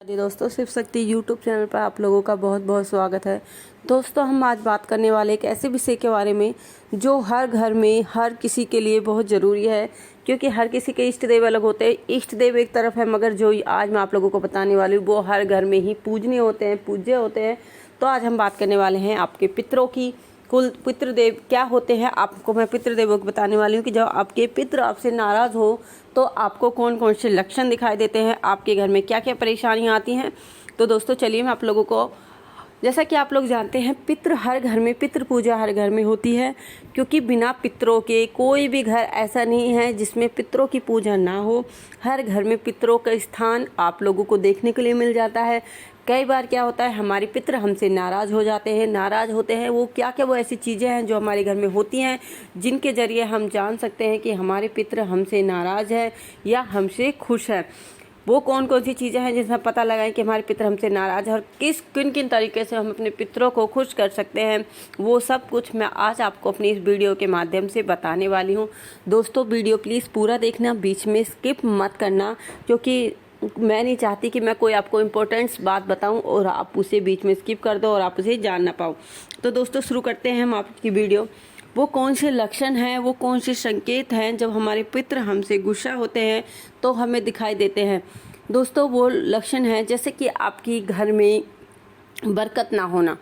जी दोस्तों, Shiv Shakti YouTube channel पर आप लोगों का बहुत बहुत स्वागत है। दोस्तों, हम आज बात करने वाले एक ऐसे विषय के बारे में जो हर घर में हर किसी के लिए बहुत ज़रूरी है, क्योंकि हर किसी के इष्ट देव अलग होते हैं। इष्ट देव एक तरफ है, मगर जो आज मैं आप लोगों को बताने वाली हूँ वो हर घर में ही पूजनीय होते हैं, पूज्य होते हैं। तो आज हम बात करने वाले हैं आपके पितरों की। कुल पितृदेव क्या होते हैं, आपको मैं पितृदेवों को बताने वाली हूँ कि जब आपके पितृ आपसे नाराज़ हो तो आपको कौन कौन से लक्षण दिखाई देते हैं, आपके घर में क्या क्या परेशानियाँ आती हैं। तो दोस्तों चलिए मैं आप लोगों को, जैसा कि आप लोग जानते हैं, पितृ हर घर में, पितृ पूजा हर घर में होती है, क्योंकि बिना पितरों के कोई भी घर ऐसा नहीं है जिसमें पितरों की पूजा ना हो। हर घर में पितरों का स्थान आप लोगों को देखने के लिए मिल जाता है। कई बार क्या होता है, हमारे पितृ हमसे नाराज़ हो जाते हैं, नाराज़ होते हैं। वो क्या क्या वो ऐसी चीज़ें हैं जो हमारे घर में होती हैं जिनके ज़रिए हम जान सकते हैं कि हमारे पितृ हमसे नाराज़ है या हमसे खुश है। वो कौन कौन सी चीज़ें हैं जिनसे पता लगाएं कि हमारे पितृ हमसे नाराज़ है और किन किन तरीके से हम अपने पितरों को खुश कर सकते हैं, वो सब कुछ मैं आज आपको अपनी इस वीडियो के माध्यम से बताने वाली हूँ। दोस्तों वीडियो प्लीज़ पूरा देखना, बीच में स्किप मत करना, क्योंकि मैं नहीं चाहती कि मैं कोई आपको इम्पोर्टेंट्स बात बताऊं और आप उसे बीच में स्किप कर दो और आप उसे जान ना पाओ। तो दोस्तों शुरू करते हैं हम आपकी वीडियो। वो कौन से लक्षण हैं, वो कौन से संकेत हैं जब हमारे पितृ हमसे गुस्सा होते हैं तो हमें दिखाई देते हैं। दोस्तों वो लक्षण हैं जैसे कि आपकी घर में बरकत ना होना,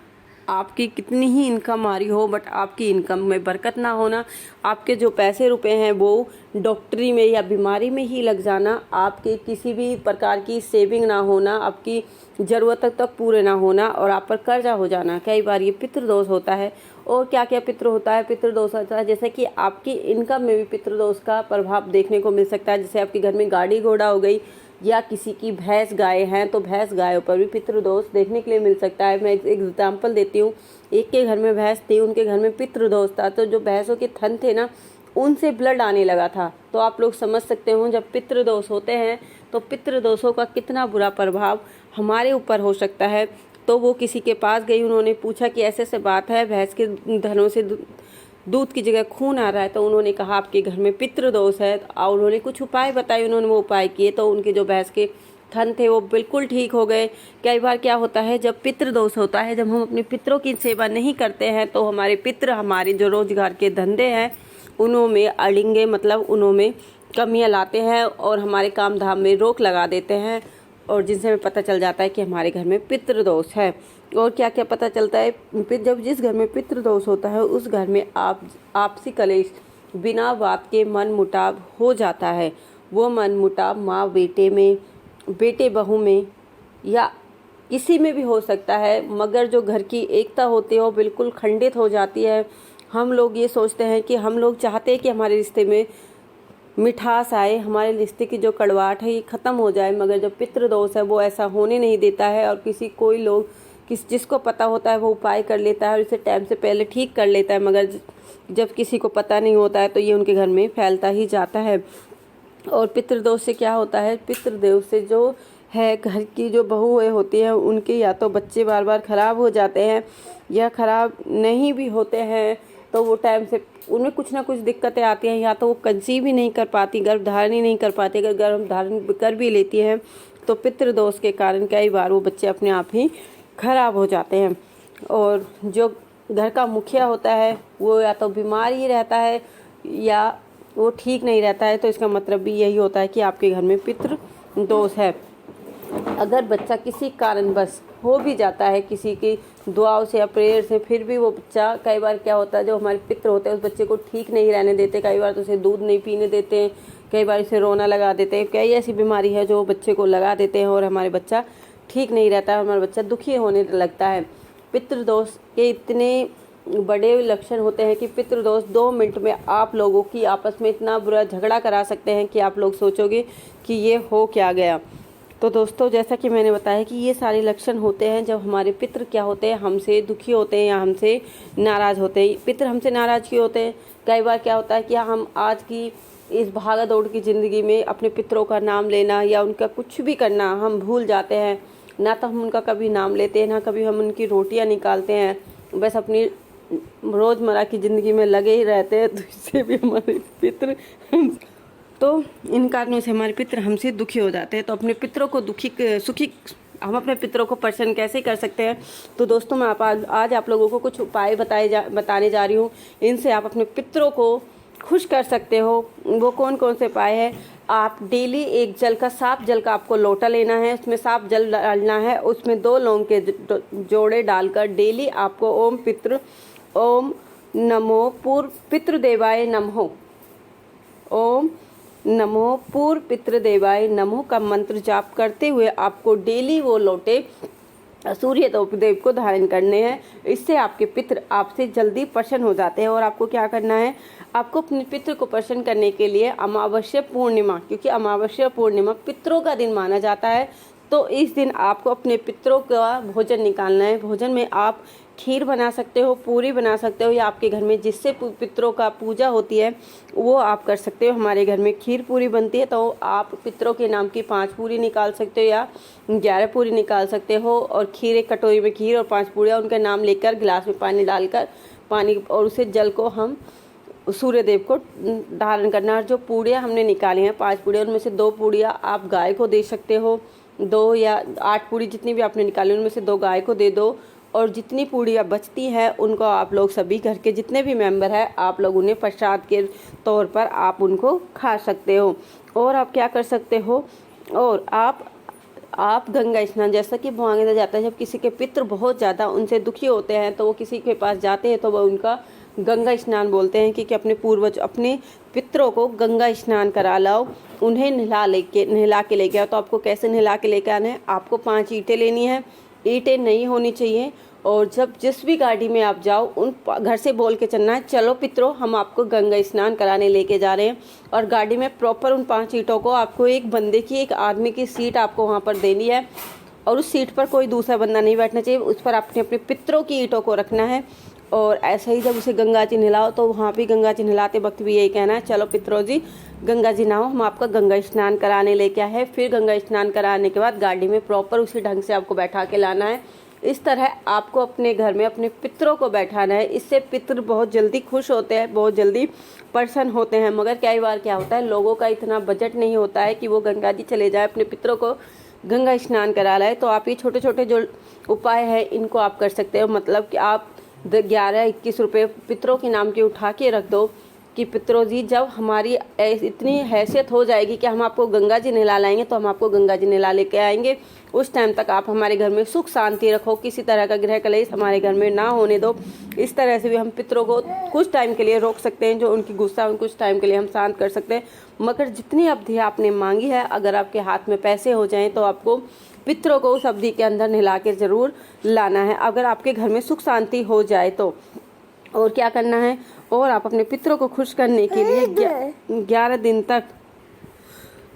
आपकी कितनी ही इनकम आ रही हो बट आपकी इनकम में बरकत ना होना, आपके जो पैसे रुपए हैं वो डॉक्टरी में या बीमारी में ही लग जाना, आपके किसी भी प्रकार की सेविंग ना होना, आपकी ज़रूरत तक पूरे ना होना और आप पर कर्जा हो जाना। कई बार ये पितृदोष होता है। और क्या क्या पितृ होता है, पितृदोष होता है जैसे कि आपकी इनकम में भी पितृदोष का प्रभाव देखने को मिल सकता है। जैसे आपके घर में गाड़ी घोड़ा हो गई या किसी की भैंस गाय हैं तो भैंस गायों पर भी पितृदोष देखने के लिए मिल सकता है। मैं एक एग्जाम्पल देती हूँ। एक के घर में भैंस थी, उनके घर में पितृदोष था, तो जो भैंसों के थन थे ना, उनसे ब्लड आने लगा था। तो आप लोग समझ सकते हो जब पितृदोष होते हैं तो पितृदोषों का कितना बुरा प्रभाव हमारे ऊपर हो सकता है। तो वो किसी के पास गई, उन्होंने पूछा कि ऐसे ऐसे बात है, भैंस के धनों से दूध की जगह खून आ रहा है। तो उन्होंने कहा आपके घर में पितृदोष है और उन्होंने कुछ उपाय बताए, उन्होंने वो उपाय किए तो उनके जो भैंस के थन थे वो बिल्कुल ठीक हो गए। कई बार क्या होता है, जब पितृदोष होता है, जब हम अपने पितरों की सेवा नहीं करते हैं तो हमारे पितृ हमारे जो रोजगार के धंधे हैं उनमें अड़ेंगे, मतलब उनमें कमियां लाते हैं और हमारे काम धाम में रोक लगा देते हैं, और जिनसे हमें पता चल जाता है कि हमारे घर में पितृदोष है। और क्या क्या पता चलता है, जब जिस घर में पितृदोष होता है उस घर में आपसी कलेश, बिना बात के मन मुटाव हो जाता है। वो मन मुटाव माँ बेटे में, बेटे बहू में या किसी में भी हो सकता है, मगर जो घर की एकता होती है वो बिल्कुल खंडित हो जाती है। हम लोग ये सोचते हैं कि हम लोग चाहते हैं कि हमारे रिश्ते में मिठास आए, हमारे रिश्ते की जो कड़वाहट है ये ख़त्म हो जाए, मगर जो पितृदोष है वो ऐसा होने नहीं देता है। और कोई लोग जिसको पता होता है वो उपाय कर लेता है और इसे टाइम से पहले ठीक कर लेता है, मगर जब किसी को पता नहीं होता है तो ये उनके घर में फैलता ही जाता है। और पितृदोष से क्या होता है, पितृदेव से जो है घर की जो बहुएं होती हैं उनके या तो बच्चे बार बार ख़राब हो जाते हैं या ख़राब नहीं भी होते हैं, तो वो टाइम से उनमें कुछ ना कुछ दिक्कतें आती हैं, या तो वो कंसीव ही नहीं कर पाती, गर्भधारण ही नहीं कर पाती। अगर गर्भधारण कर भी लेती हैं तो पितृदोष के कारण कई बार वो बच्चे अपने आप ही खराब हो जाते हैं। और जो घर का मुखिया होता है वो या तो बीमार ही रहता है या वो ठीक नहीं रहता है, तो इसका मतलब भी यही होता है कि आपके घर में पितृदोष है। अगर बच्चा किसी कारणवश हो भी जाता है, किसी की दुआओं से या प्रेयर से, फिर भी वो बच्चा, कई बार क्या होता है, जो हमारे पितृ होते हैं उस बच्चे को ठीक नहीं रहने देते, कई बार तो उसे दूध नहीं पीने देते हैं, कई बार इसे रोना लगा देते हैं। कई ऐसी बीमारी है जो बच्चे को लगा देते हैं और हमारे बच्चा ठीक नहीं रहता है, हमारा बच्चा दुखी होने लगता है। पितृदोष के इतने बड़े लक्षण होते हैं कि पितृदोष 2 मिनट में आप लोगों की आपस में इतना बुरा झगड़ा करा सकते हैं कि आप लोग सोचोगे कि ये हो क्या गया। तो दोस्तों जैसा कि मैंने बताया कि ये सारे लक्षण होते हैं जब हमारे पितृ क्या होते हैं, हमसे दुखी होते हैं या हमसे नाराज़ होते हैं। पितृ हमसे नाराज़ क्यों होते हैं, कई बार क्या होता है कि हम आज की इस भागा दौड़ की ज़िंदगी में अपने पितरों का नाम लेना या उनका कुछ भी करना हम भूल जाते हैं। ना तो हम उनका कभी नाम लेते हैं, ना कभी हम उनकी रोटियां निकालते हैं, बस अपनी रोज़मर्रा की ज़िंदगी में लगे ही रहते हैं। तो इससे भी हमारे पितृ तो इन कारणों से हमारे पितृ हमसे दुखी हो जाते हैं। तो अपने पितरों को सुखी हम अपने पितरों को प्रसन्न कैसे कर सकते हैं। तो दोस्तों मैं आज आप लोगों को कुछ उपाय बताने जा रही हूँ। इनसे आप अपने पितरों को खुश कर सकते हो। वो कौन कौन से उपाय है। आप डेली एक साफ जल का आपको लोटा लेना है, उसमें साफ जल डालना है, उसमें 2 लौंग के जोड़े डालकर डेली आपको ओम नमो पूर्व पितृदेवाय नमः, ओम नमो पूर्व पितृदेवाय नमः का मंत्र जाप करते हुए आपको डेली वो लोटे सूर्य देव को धारण करने हैं। इससे आपके पितृ आपसे जल्दी प्रसन्न हो जाते हैं। और आपको क्या करना है, आपको अपने पितृ को प्रसन्न करने के लिए अमावस्या पूर्णिमा, क्योंकि अमावस्या पूर्णिमा पितरों का दिन माना जाता है, तो इस दिन आपको अपने पितरों का भोजन निकालना है। भोजन में आप खीर बना सकते हो, पूरी बना सकते हो, या आपके घर में जिससे पितरों का पूजा होती है वो आप कर सकते हो। हमारे घर में खीर पूरी बनती है, तो आप पितरों के नाम की 5 पूरी निकाल सकते हो या 11 पूरी निकाल सकते हो। और खीर, एक कटोरी में खीर और 5 पूरियाँ उनका नाम लेकर गिलास में पानी डालकर और उसे जल को हम सूर्य देव को धारण करना। और जो पूड़ियाँ हमने निकाली हैं 5 पूड़ियाँ, उनमें से 2 पूड़ियाँ आप गाय को दे सकते हो, 2 या 8 पूड़ी जितनी भी आपने निकाली उनमें से 2 गाय को दे दो। और जितनी पूड़ियाँ बचती हैं उनको आप लोग सभी घर के जितने भी मेंबर हैं आप लोग उन्हें प्रसाद के तौर पर आप उनको खा सकते हो। और आप क्या कर सकते हो, और आप गंगा स्नान, जैसा कि मांगा जाता है जब किसी के पितृ बहुत ज़्यादा उनसे दुखी होते हैं तो वो किसी के पास जाते हैं तो वो उनका गंगा स्नान बोलते हैं कि अपने पूर्वज अपने पितरों को गंगा स्नान करा लाओ, उन्हें नहला के लेके आओ। तो आपको कैसे नहला के लेके आना है, आपको 5 ईंटें लेनी है, ईंटें नहीं होनी चाहिए। और जब जिस भी गाड़ी में आप जाओ उन घर से बोल के चलना है, चलो पितरों हम आपको गंगा स्नान कराने लेके जा रहे हैं। और गाड़ी में प्रॉपर उन 5 ईंटों को आपको एक बंदे की, एक आदमी की सीट आपको वहाँ पर देनी है, और उस सीट पर कोई दूसरा बंदा नहीं बैठना चाहिए। उस पर आपने अपने पितरों की ईंटों को रखना है। और ऐसे ही जब उसे गंगा जी नहलाओ तो वहाँ भी गंगा जी नहलाते वक्त भी यही कहना है, चलो पितरों जी गंगा जी नहाओ, हम आपका गंगा स्नान कराने लेके आए हैं। फिर गंगा स्नान कराने के बाद गाड़ी में प्रॉपर उसी ढंग से आपको बैठा के लाना है। इस तरह आपको अपने घर में अपने पितरों को बैठाना है। इससे पितृ बहुत जल्दी खुश होते हैं, बहुत जल्दी प्रसन्न होते हैं। मगर कई बार क्या होता है, लोगों का इतना बजट नहीं होता है कि वो गंगा जी चले जाए अपने पितरों को गंगा स्नान करा लाए। तो आप ये छोटे छोटे जो उपाय है इनको आप कर सकते हो। मतलब कि आप 11-21 रुपये पितरों के नाम के उठा के रख दो कि पितरों जी जब हमारी इतनी हैसियत हो जाएगी कि हम आपको गंगा जी नहला लाएंगे तो हम आपको गंगा जी नहला लेके आएंगे। उस टाइम तक आप हमारे घर में सुख शांति रखो, किसी तरह का गृह कलेश हमारे घर में ना होने दो। इस तरह से भी हम पितरों को कुछ टाइम के लिए रोक सकते हैं, जो उनकी गुस्सा कुछ टाइम के लिए हम शांत कर सकते हैं। मगर जितनी अवधि आपने मांगी है, अगर आपके हाथ में पैसे हो जाएं तो आपको पितरों को उस अवधि के अंदर नहला के ज़रूर लाना है, अगर आपके घर में सुख शांति हो जाए तो। और क्या करना है, और आप अपने पितरों को खुश करने के लिए 11 दिन तक,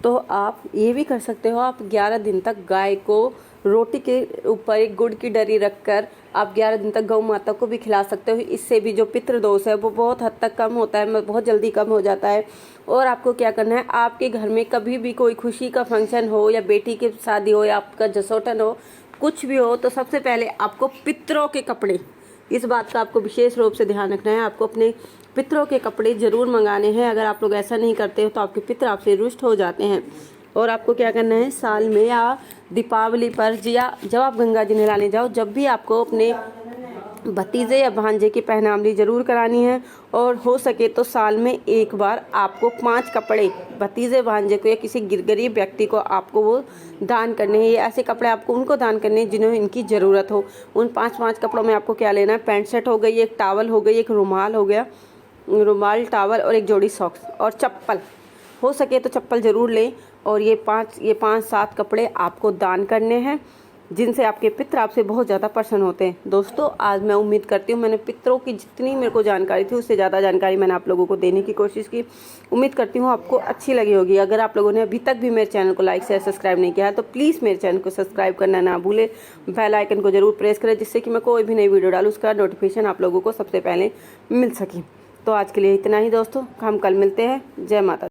तो आप ये भी कर सकते हो, आप 11 दिन तक गाय को रोटी के ऊपर एक गुड़ की डरी रखकर आप 11 दिन तक गौ माता को भी खिला सकते हो। इससे भी जो पितृ दोष है वो बहुत हद तक कम होता है, बहुत जल्दी कम हो जाता है। और आपको क्या करना है, आपके घर में कभी भी कोई खुशी का फंक्शन हो, या बेटी की शादी हो, या आपका जसोटन हो, कुछ भी हो, तो सबसे पहले आपको पितरों के कपड़े, इस बात का आपको विशेष रूप से ध्यान रखना है, आपको अपने पितरों के कपड़े जरूर मंगाने हैं। अगर आप लोग ऐसा नहीं करते हो तो आपके पितर आपसे रुष्ट हो जाते हैं। और आपको क्या करना है, साल में या दीपावली पर या जब आप गंगा जी नहलाने जाओ, जब भी आपको अपने भतीजे या भांजे की पहनावली जरूर करानी है। और हो सके तो साल में एक बार आपको 5 कपड़े भतीजे भांजे को या किसी गरीब व्यक्ति को आपको वो दान करने हैं। ये ऐसे कपड़े आपको उनको दान करने हैं जिन्हें इनकी ज़रूरत हो। उन 5 कपड़ों में आपको क्या लेना है, पैंट शर्ट हो गई, एक टावल हो गई, एक रुमाल हो गया, रुमाल टावल, और एक जोड़ी सॉक्स और चप्पल। हो सके तो चप्पल ज़रूर लें। और ये 5-7 कपड़े आपको दान करने हैं, जिनसे आपके पितर आपसे बहुत ज़्यादा प्रसन्न होते हैं। दोस्तों आज मैं उम्मीद करती हूँ मैंने पितरों की जितनी मेरे को जानकारी थी उससे ज़्यादा जानकारी मैंने आप लोगों को देने की कोशिश की। उम्मीद करती हूँ आपको अच्छी लगी होगी। अगर आप लोगों ने अभी तक भी मेरे चैनल को लाइक शेयर सब्सक्राइब नहीं किया है तो प्लीज़ मेरे चैनल को सब्सक्राइब करना ना भूलें, बेल आइकन को जरूर प्रेस करें, जिससे कि मैं कोई भी नई वीडियो डालूँ उसका नोटिफिकेशन आप लोगों को सबसे पहले मिल सके। तो आज के लिए इतना ही दोस्तों, हम कल मिलते हैं। जय माता।